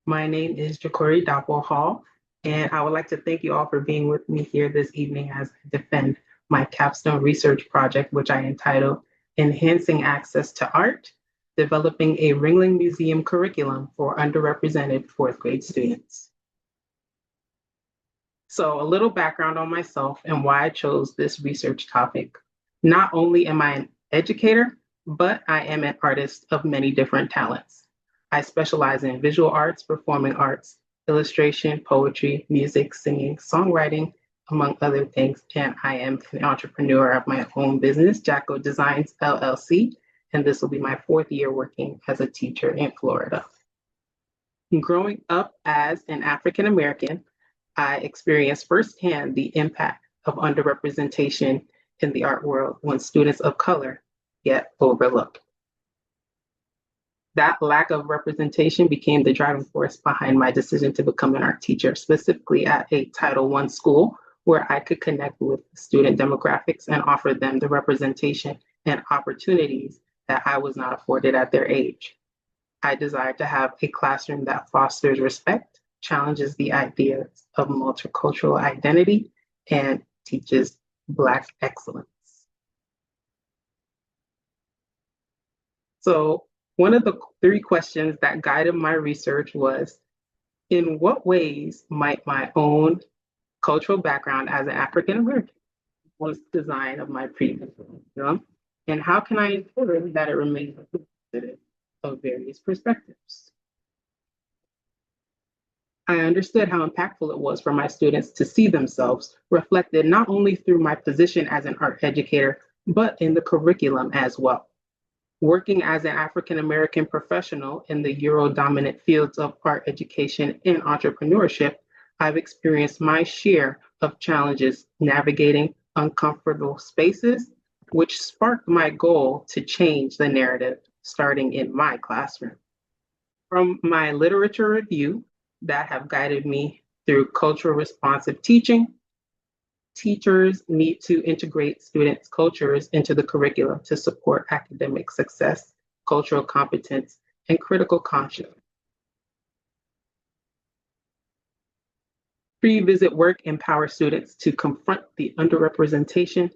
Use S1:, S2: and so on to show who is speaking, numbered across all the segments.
S1: My name is Jahkori Dopwell Hall, and I would like to thank you all for being with me here this evening as I defend my capstone research project, which I entitled Enhancing Access to Art, Developing a Ringling Museum Curriculum for Underrepresented Fourth Grade Students. So a little background on myself and why I chose this research topic. Not only am I an educator, but I am an artist of many different talents. I specialize in visual arts, performing arts, illustration, poetry, music, singing, songwriting, among other things. And I am an entrepreneur of my own business, Jacko Designs LLC. And this will be my fourth year working as a teacher in Florida. Growing up as an African American, I experienced firsthand the impact of underrepresentation in the art world when students of color get overlooked. That lack of representation became the driving force behind my decision to become an art teacher, specifically at a Title I school where I could connect with student demographics and offer them the representation and opportunities that I was not afforded at their age. I desired to have a classroom that fosters respect, challenges the ideas of multicultural identity, and teaches Black excellence. So one of the three questions that guided my research was, in what ways might my own cultural background as an African American was the design of my previous curriculum, and how can I ensure that it remains representative of various perspectives? I understood how impactful it was for my students to see themselves reflected not only through my position as an art educator, but in the curriculum as well. Working as an African-American professional in the Euro-dominant fields of art education and entrepreneurship, I've experienced my share of challenges navigating uncomfortable spaces, which sparked my goal to change the narrative starting in my classroom. From my literature review that have guided me through cultural responsive teaching, teachers need to integrate students' cultures into the curriculum to support academic success, cultural competence, and critical conscience. Pre-visit work empowers students to confront the underrepresentation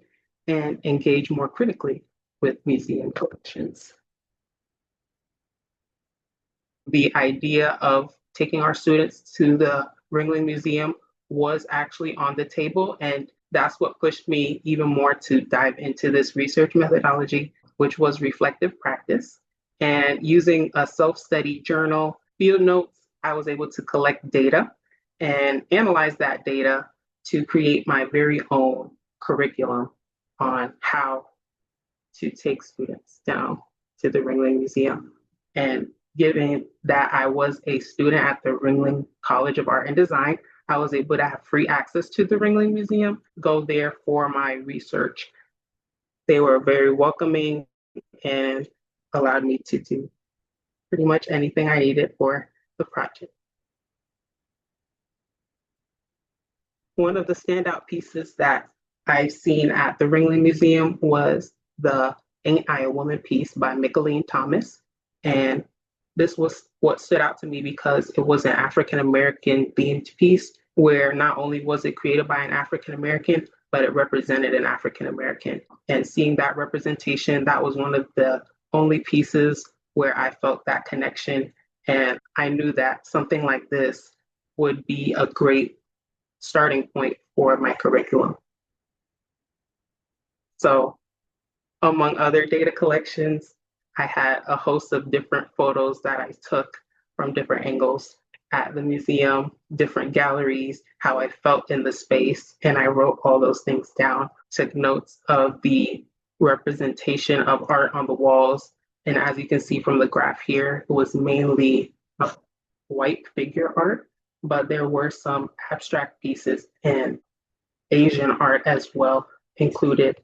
S1: and engage more critically with museum collections. The idea of taking our students to the Ringling Museum was actually on the table, and that's what pushed me even more to dive into this research methodology, which was reflective practice. And using a self-study journal, field notes, I was able to collect data and analyze that data to create my very own curriculum on how to take students down to the Ringling Museum. And given that I was a student at the Ringling College of Art and Design, I was able to have free access to the Ringling Museum, go there for my research. They were very welcoming and allowed me to do pretty much anything I needed for the project. One of the standout pieces that I've seen at the Ringling Museum was the Ain't I a Woman piece by Mickalene Thomas. And this was what stood out to me because it was an African-American themed piece where not only was it created by an African-American, but it represented an African-American. And seeing that representation, that was one of the only pieces where I felt that connection. And I knew that something like this would be a great starting point for my curriculum. So among other data collections, I had a host of different photos that I took from different angles at the museum, different galleries, how I felt in the space, and I wrote all those things down, took notes of the representation of art on the walls. And as you can see from the graph here, it was mainly white figure art, but there were some abstract pieces and Asian art as well included.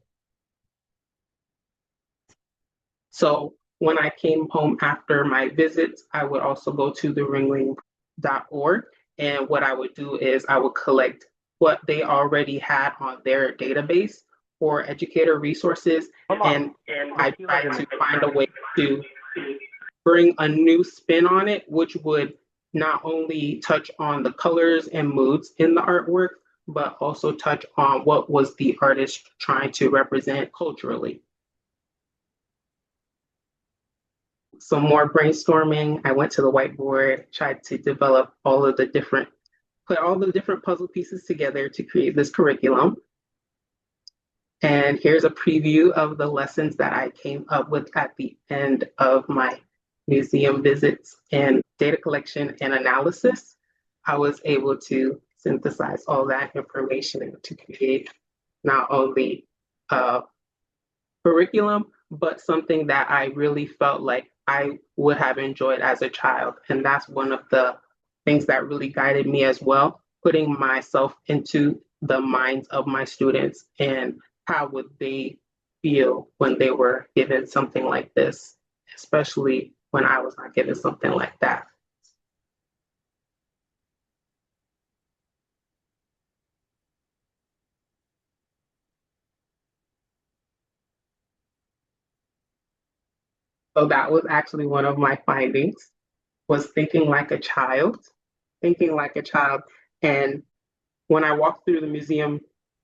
S1: So when I came home after my visits, I would also go to the ringling.org. And what I would do is I would collect what they already had on their database for educator resources. And I tried to find a way to bring a new spin on it, which would not only touch on the colors and moods in the artwork, but also touch on what was the artist trying to represent culturally. Some more brainstorming. I went to the whiteboard, tried to develop put all the different puzzle pieces together to create this curriculum. And here's a preview of the lessons that I came up with at the end of my museum visits and data collection and analysis. I was able to synthesize all that information to create not only a curriculum, but something that I really felt like I would have enjoyed as a child. And that's one of the things that really guided me as well, putting myself into the minds of my students and how would they feel when they were given something like this, especially when I was not given something like that. So that was actually one of my findings, was thinking like a child. And when I walked through the museum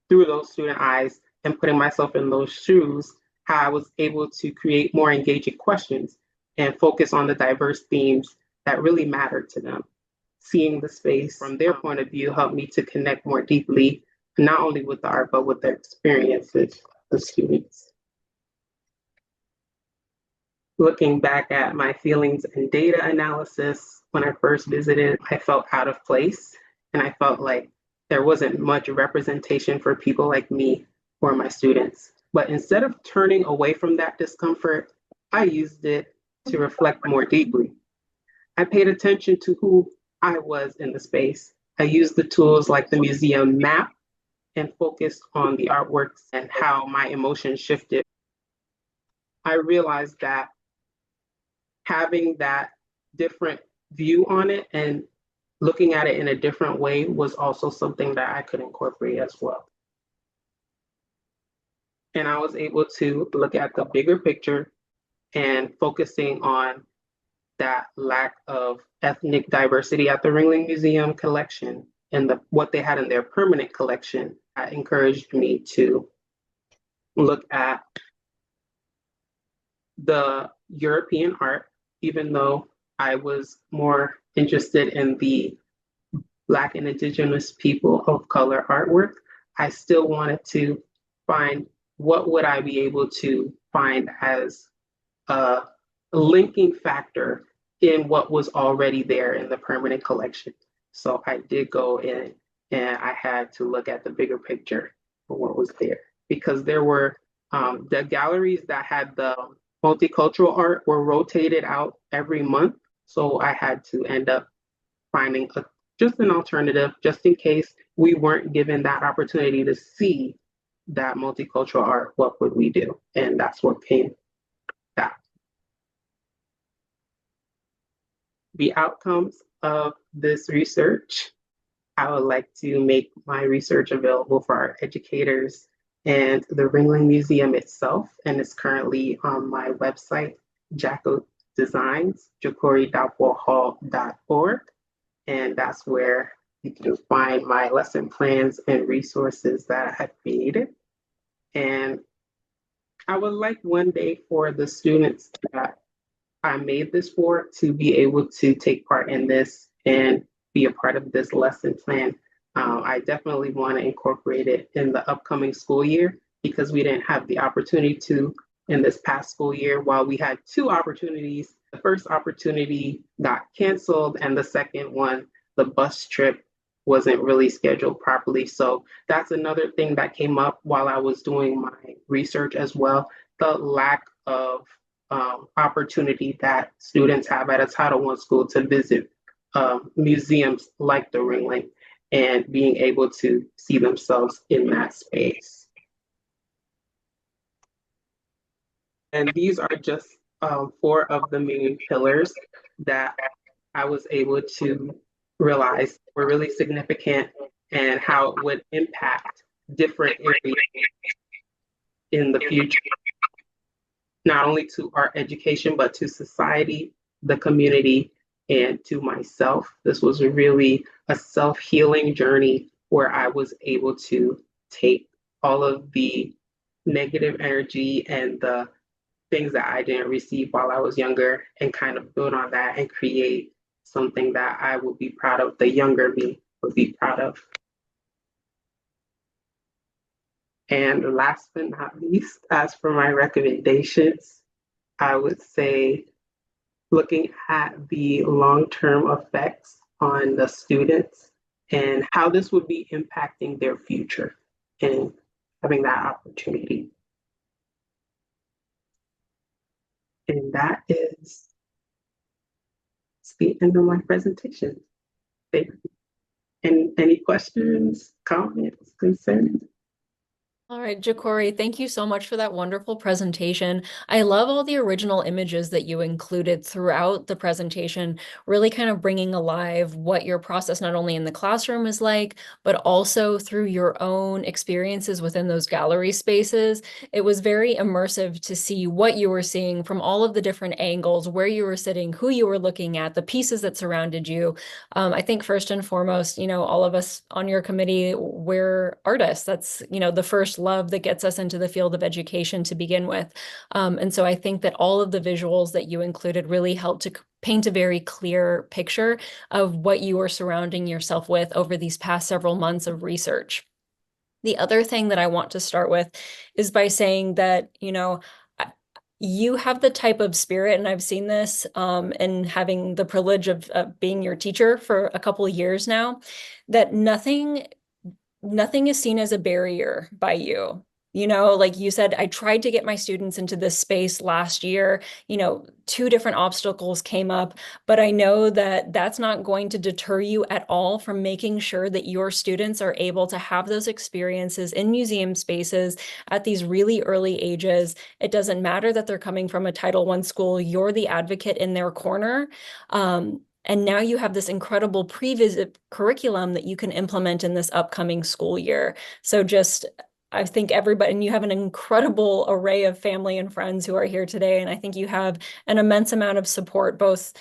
S1: through those student eyes and putting myself in those shoes, how I was able to create more engaging questions and focus on the diverse themes that really mattered to them. Seeing the space from their point of view helped me to connect more deeply, not only with the art, but with the experiences of the students. Looking back at my feelings and data analysis, when I first visited, I felt out of place and I felt like there wasn't much representation for people like me or my students. But instead of turning away from that discomfort, I used it to reflect more deeply. I paid attention to who I was in the space. I used the tools like the museum map and focused on the artworks and how my emotions shifted. I realized that having that different view on it and looking at it in a different way was also something that I could incorporate as well. And I was able to look at the bigger picture and focusing on that lack of ethnic diversity at the Ringling Museum collection and what they had in their permanent collection. That encouraged me to look at the European art, even though I was more interested in the Black and Indigenous people of color artwork. I still wanted to find what would I be able to find as a linking factor in what was already there in the permanent collection. So I did go in and I had to look at the bigger picture for what was there, because there were the galleries that had the multicultural art were rotated out every month. So I had to end up finding just an alternative, just in case we weren't given that opportunity to see that multicultural art. What would we do? And that's what came back. The outcomes of this research, I would like to make my research available for our educators and the Ringling Museum itself, and it's currently on my website, Jacko Designs, JahkoriDopwellHall.org, and that's where you can find my lesson plans and resources that I have created. And I would like one day for the students that I made this for to be able to take part in this and be a part of this lesson plan. I definitely want to incorporate it in the upcoming school year, because we didn't have the opportunity to in this past school year. While we had two opportunities, the first opportunity got canceled, and the second one, the bus trip, wasn't really scheduled properly. So that's another thing that came up while I was doing my research as well, the lack of opportunity that students have at a Title I school to visit museums like the Ringling and being able to see themselves in that space. And these are just four of the main pillars that I was able to realize were really significant and how it would impact different areas in the future, not only to our education, but to society, the community, and to myself. This was really a self-healing journey where I was able to take all of the negative energy and the things that I didn't receive while I was younger and kind of build on that and create something that I would be proud of, the younger me would be proud of. And last but not least, as for my recommendations, I would say looking at the long-term effects on the students and how this would be impacting their future and having that opportunity. And that is the end of my presentation. Thank you. And any questions, comments, concerns?
S2: All right, Jahkori, thank you so much for that wonderful presentation. I love all the original images that you included throughout the presentation, really kind of bringing alive what your process not only in the classroom is like, but also through your own experiences within those gallery spaces. It was very immersive to see what you were seeing from all of the different angles, where you were sitting, who you were looking at, the pieces that surrounded you. I think first and foremost, all of us on your committee, we're artists. That's, the first love that gets us into the field of education to begin with. And so I think that all of the visuals that you included really helped to paint a very clear picture of what you are surrounding yourself with over these past several months of research. The other thing that I want to start with is by saying that, you have the type of spirit, and I've seen this in having the privilege of being your teacher for a couple of years now, that nothing is seen as a barrier by you. Like you said, I tried to get my students into this space last year. Two different obstacles came up, but I know that that's not going to deter you at all from making sure that your students are able to have those experiences in museum spaces at these really early ages. It doesn't matter that they're coming from a Title I school, you're the advocate in their corner. And now you have this incredible pre-visit curriculum that you can implement in this upcoming school year. So I think everybody, and you have an incredible array of family and friends who are here today. And I think you have an immense amount of support, both,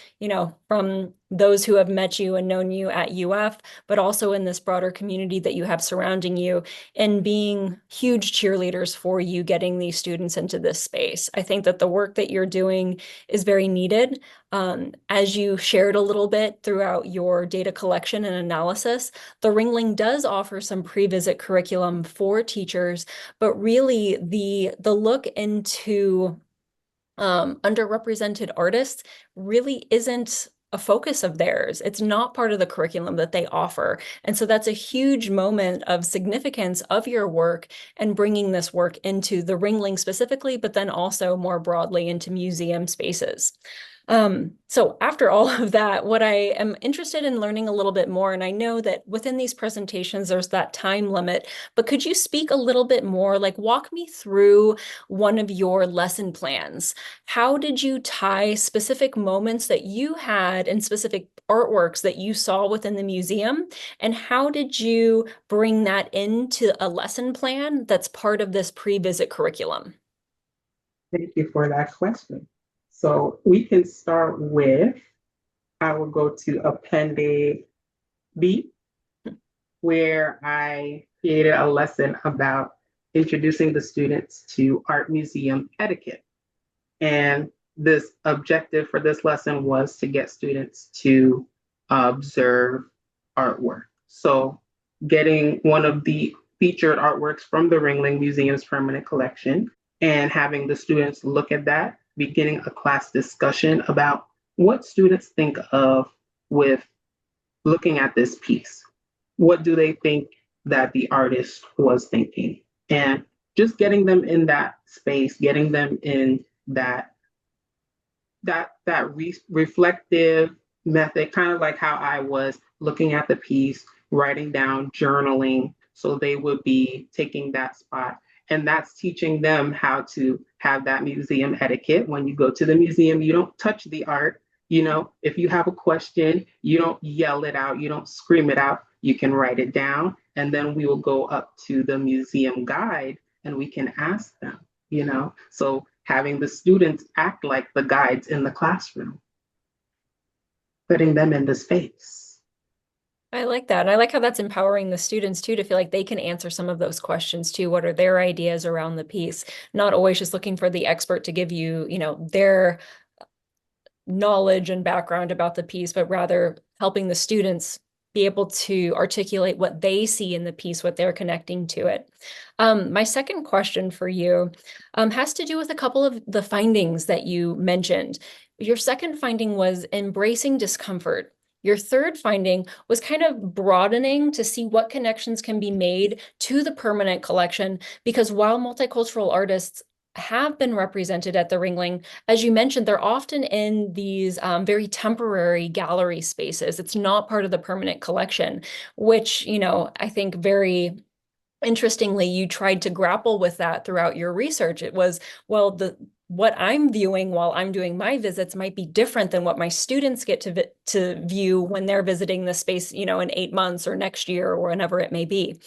S2: from those who have met you and known you at UF, but also in this broader community that you have surrounding you and being huge cheerleaders for you getting these students into this space. I think that the work that you're doing is very needed. As you shared a little bit throughout your data collection and analysis, the Ringling does offer some pre-visit curriculum for teachers, but really the look into underrepresented artists really isn't a focus of theirs. It's not part of the curriculum that they offer. And so that's a huge moment of significance of your work and bringing this work into the Ringling specifically, but then also more broadly into museum spaces. So after all of that, what I am interested in learning a little bit more, and I know that within these presentations, there's that time limit, but could you speak a little bit more, like walk me through one of your lesson plans? How did you tie specific moments that you had and specific artworks that you saw within the museum? And how did you bring that into a lesson plan that's part of this pre-visit curriculum?
S1: Thank you for that question. So we can start with, I will go to Appendix B, where I created a lesson about introducing the students to art museum etiquette. And this objective for this lesson was to get students to observe artwork. So getting one of the featured artworks from the Ringling Museum's permanent collection and having the students look at that, beginning a class discussion about what students think of with looking at this piece. What do they think that the artist was thinking? And just getting them in that space, getting them in that reflective method, kind of like how I was looking at the piece, writing down, journaling, so they would be taking that spot. And that's teaching them how to have that museum etiquette. When you go to the museum, you don't touch the art. If you have a question, you don't yell it out, you don't scream it out, you can write it down. And then we will go up to the museum guide and we can ask them, So having the students act like the guides in the classroom. putting them in the space.
S2: I like that. And I like how that's empowering the students too to feel like they can answer some of those questions too. What are their ideas around the piece? Not always just looking for the expert to give you, their knowledge and background about the piece, but rather helping the students be able to articulate what they see in the piece, what they're connecting to it. My second question for you has to do with a couple of the findings that you mentioned. Your second finding was embracing discomfort. Your third finding was kind of broadening to see what connections can be made to the permanent collection, because while multicultural artists have been represented at the Ringling, as you mentioned, they're often in these very temporary gallery spaces. It's not part of the permanent collection, which, I think very interestingly, you tried to grapple with that throughout your research. It was, well, what I'm viewing while I'm doing my visits might be different than what my students get to view when they're visiting the space, in 8 months or next year or whenever it may be.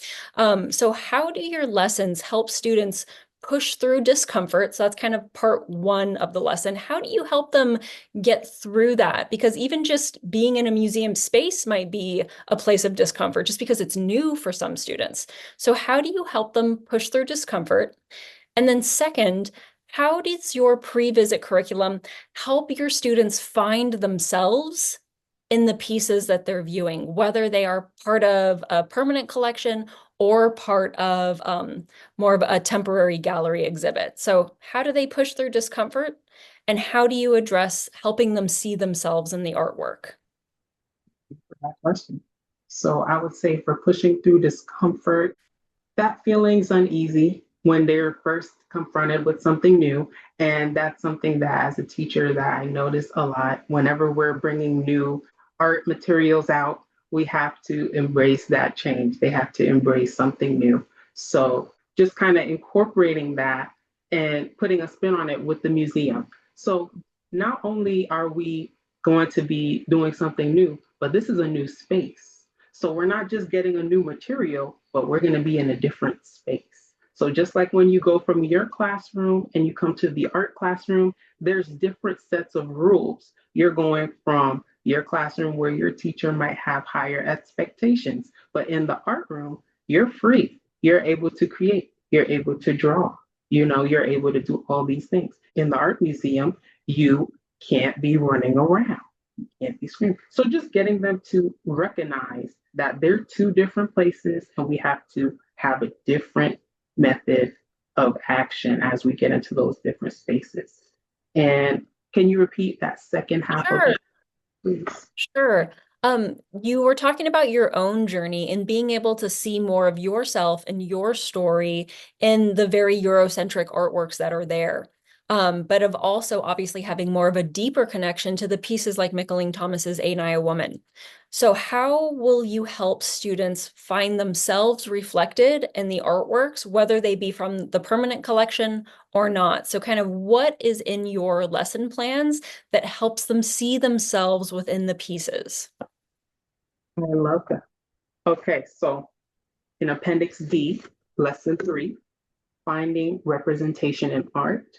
S2: So how do your lessons help students push through discomfort? So that's kind of part one of the lesson. How do you help them get through that? Because even just being in a museum space might be a place of discomfort just because it's new for some students. So how do you help them push through discomfort? And then second, how does your pre-visit curriculum help your students find themselves in the pieces that they're viewing, whether they are part of a permanent collection or part of more of a temporary gallery exhibit? So how do they push through discomfort? And how do you address helping them see themselves in the artwork?
S1: That question. So I would say for pushing through discomfort, that feeling's uneasy when they're first confronted with something new. And that's something that as a teacher that I notice a lot whenever we're bringing new art materials out, we have to embrace that change. They have to embrace something new. So just kind of incorporating that and putting a spin on it with the museum. So not only are we going to be doing something new, but this is a new space. So we're not just getting a new material, but we're going to be in a different space. So just like when you go from your classroom and you come to the art classroom, there's different sets of rules. You're going from your classroom where your teacher might have higher expectations, but in the art room, you're free. You're able to create, you're able to draw, you're able to do all these things. In the art museum, you can't be running around, can't be screaming. So just getting them to recognize that they're two different places and we have to have a different method of action as we get into those different spaces. And can you repeat that second half of
S2: Sure.
S1: it, please?
S2: Sure. You were talking about your own journey and being able to see more of yourself and your story in the very Eurocentric artworks that are there. But of also obviously having more of a deeper connection to the pieces like Mickaling Thomas's Ain't I a Woman? So how will you help students find themselves reflected in the artworks, whether they be from the permanent collection or not? So kind of what is in your lesson plans that helps them see themselves within the pieces?
S1: I love that. Okay, so in Appendix D, Lesson 3, Finding Representation in Art,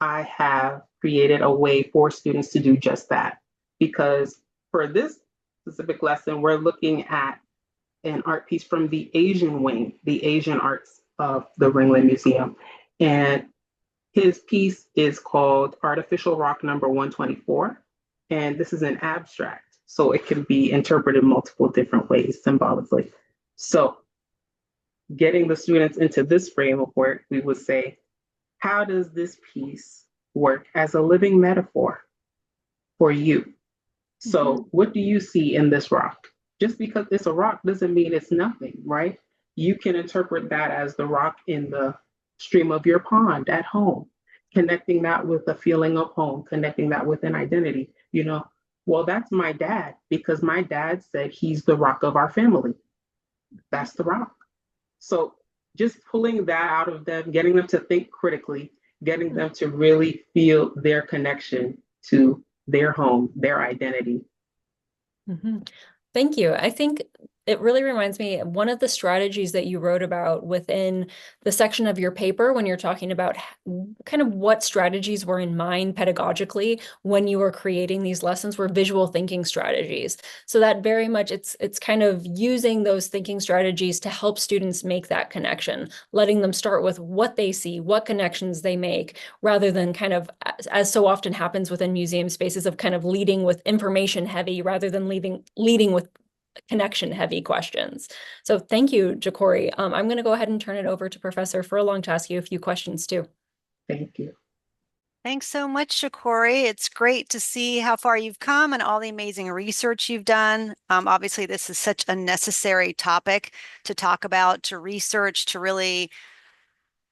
S1: I have created a way for students to do just that. Because for this specific lesson, we're looking at an art piece from the Asian wing, the Asian arts of the Ringling Museum. And his piece is called Artificial Rock Number 124. And this is an abstract, so it can be interpreted multiple different ways symbolically. So getting the students into this frame of work, we would say, how does this piece work as a living metaphor for you? So, what do you see in this rock? Just because it's a rock doesn't mean it's nothing, right? You can interpret that as the rock in the stream of your pond at home, connecting that with a feeling of home, connecting that with an identity. Well, that's my dad because my dad said he's the rock of our family. That's the rock. So just pulling that out of them, getting them to think critically, getting them to really feel their connection to their home, their identity.
S2: Mm-hmm. Thank you. I think it really reminds me, one of the strategies that you wrote about within the section of your paper when you're talking about kind of what strategies were in mind pedagogically when you were creating these lessons were visual thinking strategies. So that very much it's kind of using those thinking strategies to help students make that connection, letting them start with what they see, what connections they make, rather than kind of, as so often happens within museum spaces, of kind of leading with information heavy rather than leading with connection heavy questions. So thank you, Jahkori. I'm going to go ahead and turn it over to Professor Furlong to ask you a few questions too.
S1: Thank you.
S3: Thanks so much, Jahkori. It's great to see how far you've come and all the amazing research you've done. Obviously, this is such a necessary topic to talk about, to research, to really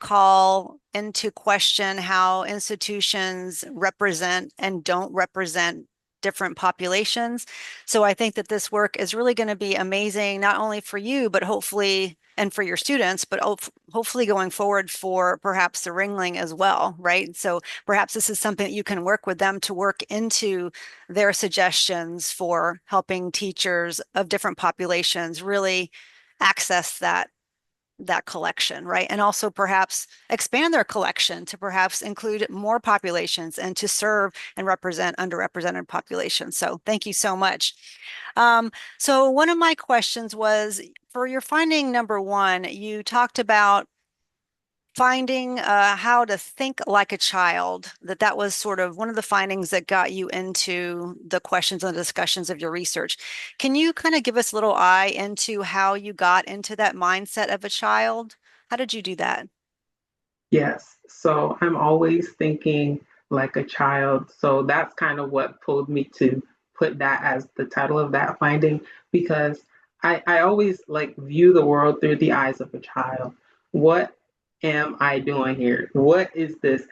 S3: call into question how institutions represent and don't represent different populations. So I think that this work is really going to be amazing, not only for you, but hopefully, and for your students, but hopefully going forward for perhaps the Ringling as well, right? So perhaps this is something that you can work with them to work into their suggestions for helping teachers of different populations really access that collection, right? And also perhaps expand their collection to perhaps include more populations and to serve and represent underrepresented populations. So thank you so much. So one of my questions was, for your finding number one, you talked about finding how to think like a child, that was sort of one of the findings that got you into the questions and discussions of your research. Can you kind of give us a little eye into how you got into that mindset of a child? How did you do that?
S1: Yes. So I'm always thinking like a child. So that's kind of what pulled me to put that as the title of that finding, because I always like view the world through the eyes of a child. What am I doing here? What is this?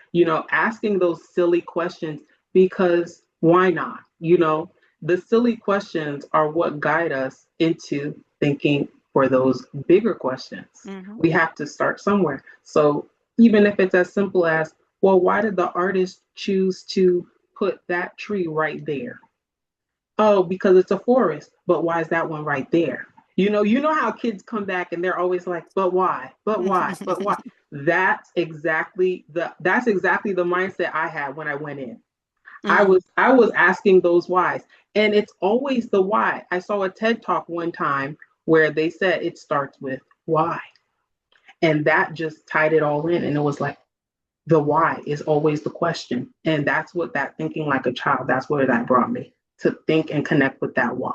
S1: Asking those silly questions, because why not? The silly questions are what guide us into thinking for those bigger questions.
S3: Mm-hmm.
S1: We have to start somewhere. So even if it's as simple as, well, why did the artist choose to put that tree right there? Oh, because it's a forest. But why is that one right there? You know how kids come back and they're always like, but why? But why? But why? That's exactly the mindset I had when I went in. I
S3: Mm-hmm.
S1: was I was asking those whys. And it's always the why. I saw a TED talk one time where they said it starts with why. And that just tied it all in. And it was like, the why is always the question. And that's what that thinking like a child, that's where that brought me, to think and connect with that why.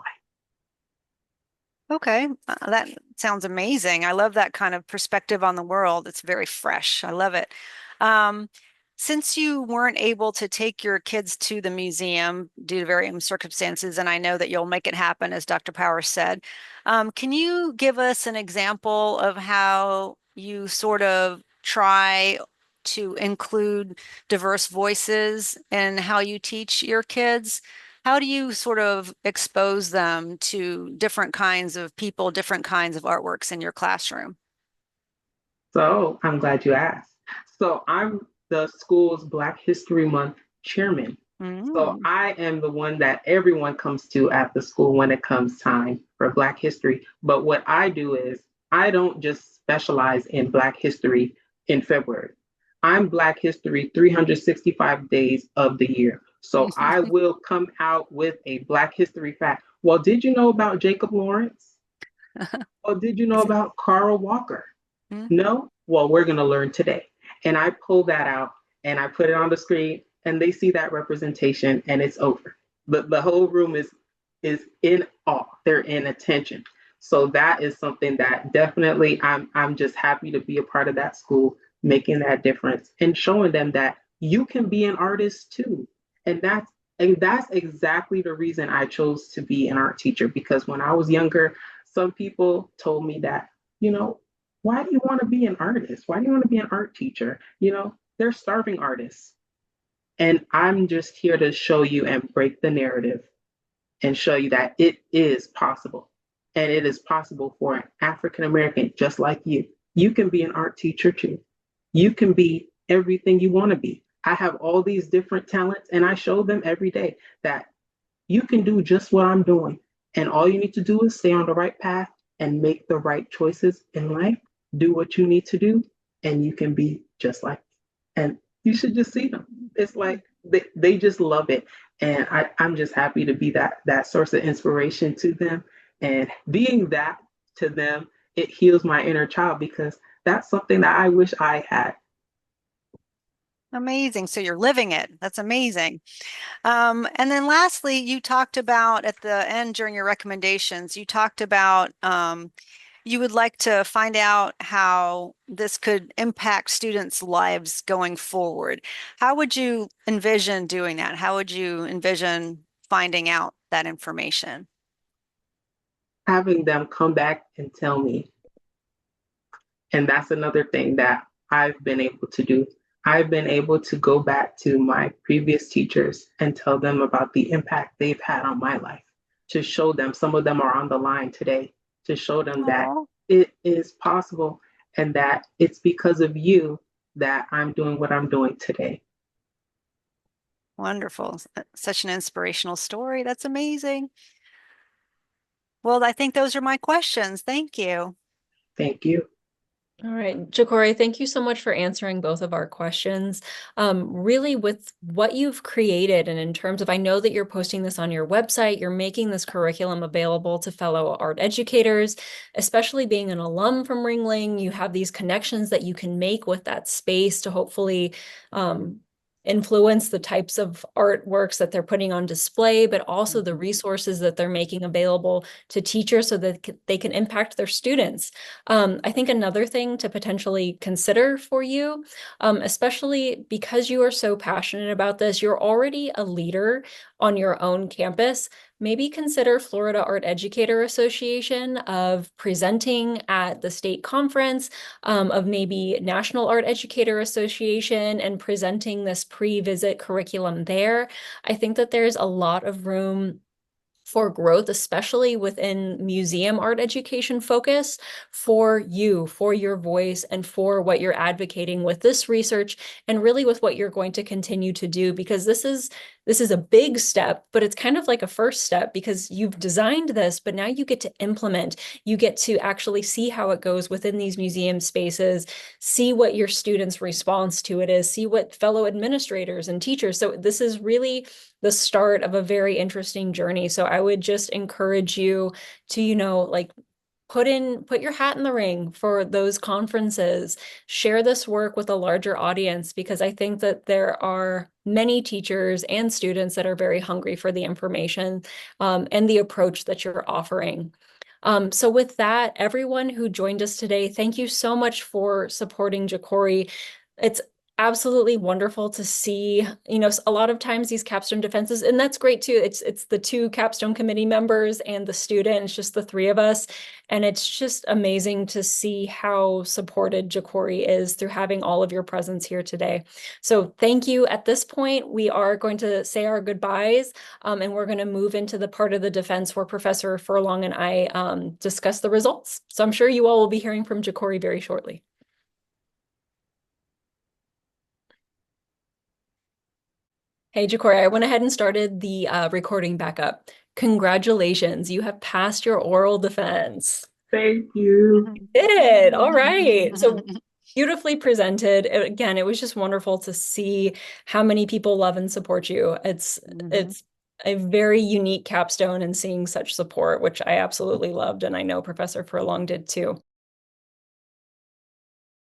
S3: Okay, that sounds amazing. I love that kind of perspective on the world. It's very fresh. I love it. Um, since you weren't able to take your kids to the museum due to varying circumstances, and I know that you'll make it happen, as Dr. Powers said, can you give us an example of how you sort of try to include diverse voices in how you teach your kids? How do you sort of expose them to different kinds of people, different kinds of artworks in your classroom?
S1: So I'm glad you asked. So I'm the school's Black History Month chairman. So
S3: Mm.
S1: I am the one that everyone comes to at the school when it comes time for Black history. But what I do is I don't just specialize in Black history in February. I'm Black history 365 days of the year. So I will come out with a Black history fact. Well, did you know about Jacob Lawrence? Or did you know about Carl Walker?
S3: Mhm.
S1: No? Well, we're going to learn today. And I pull that out and I put it on the screen, and they see that representation and it's over. The whole room is in awe. They're in attention. So that is something that definitely I'm just happy to be a part of that school, making that difference and showing them that you can be an artist too. And that's exactly the reason I chose to be an art teacher, because when I was younger, some people told me that, you know, why do you want to be an artist? Why do you want to be an art teacher? They're starving artists. And I'm just here to show you and break the narrative and show you that it is possible. And it is possible for an African American just like you. You can be an art teacher too. You can be everything you want to be. I have all these different talents, and I show them every day that you can do just what I'm doing. And all you need to do is stay on the right path and make the right choices in life, do what you need to do, and you can be just like me. And you should just see them. It's like they just love it. And I'm just happy to be that source of inspiration to them. And being that to them, it heals my inner child because that's something that I wish I had.
S3: Amazing. So you're living it. That's amazing. And then lastly, you talked about at the end during your recommendations, you talked about you would like to find out how this could impact students' lives going forward. How would you envision doing that? How would you envision finding out that information?
S1: Having them come back and tell me. And that's another thing that I've been able to do. I've been able to go back to my previous teachers and tell them about the impact they've had on my life, to show them, some of them are on the line today, to show them that
S3: Oh,
S1: it is possible and that it's because of you that I'm doing what I'm doing today.
S3: wonderful. Such an inspirational story. That's amazing. Well, I think those are my questions. Thank you.
S1: Thank you.
S2: All right, Jahkori, thank you so much for answering both of our questions. Really, with what you've created, and in terms of, I know that you're posting this on your website, you're making this curriculum available to fellow art educators, especially being an alum from Ringling, you have these connections that you can make with that space to hopefully influence the types of artworks that they're putting on display, but also the resources that they're making available to teachers so that they can impact their students. I think another thing to potentially consider for you, especially because you are so passionate about this, you're already a leader on your own campus. Maybe consider Florida Art Educator Association of presenting at the state conference, of maybe National Art Educator Association and presenting this pre-visit curriculum there. I think that there's a lot of room for growth, especially within museum art education focus, for you, for your voice, and for what you're advocating with this research, and really with what you're going to continue to do, because this is a big step, but it's kind of like a first step because you've designed this, but now you get to implement, you get to actually see how it goes within these museum spaces, see what your students' response to it is, see what fellow administrators and teachers. So this is really the start of a very interesting journey. So I would just encourage you to, like put your hat in the ring for those conferences, share this work with a larger audience, because I think that there are many teachers and students that are very hungry for the information and the approach that you're offering. So with that, everyone who joined us today, thank you so much for supporting Jahkori. It's absolutely wonderful to see, a lot of times these capstone defenses, and that's great too. It's the two capstone committee members and the student, it's just the three of us. And it's just amazing to see how supported Jahkori is through having all of your presence here today. So thank you. At this point, we are going to say our goodbyes, and we're going to move into the part of the defense where Professor Furlong and I discuss the results. So I'm sure you all will be hearing from Jahkori very shortly. Hey, Jahkori, I went ahead and started the recording back up. Congratulations, you have passed your oral defense.
S1: Thank you.
S2: Did. All right. So beautifully presented. Again, it was just wonderful to see how many people love and support you. It's a very unique capstone and seeing such support, which I absolutely loved, and I know Professor Furlong did too.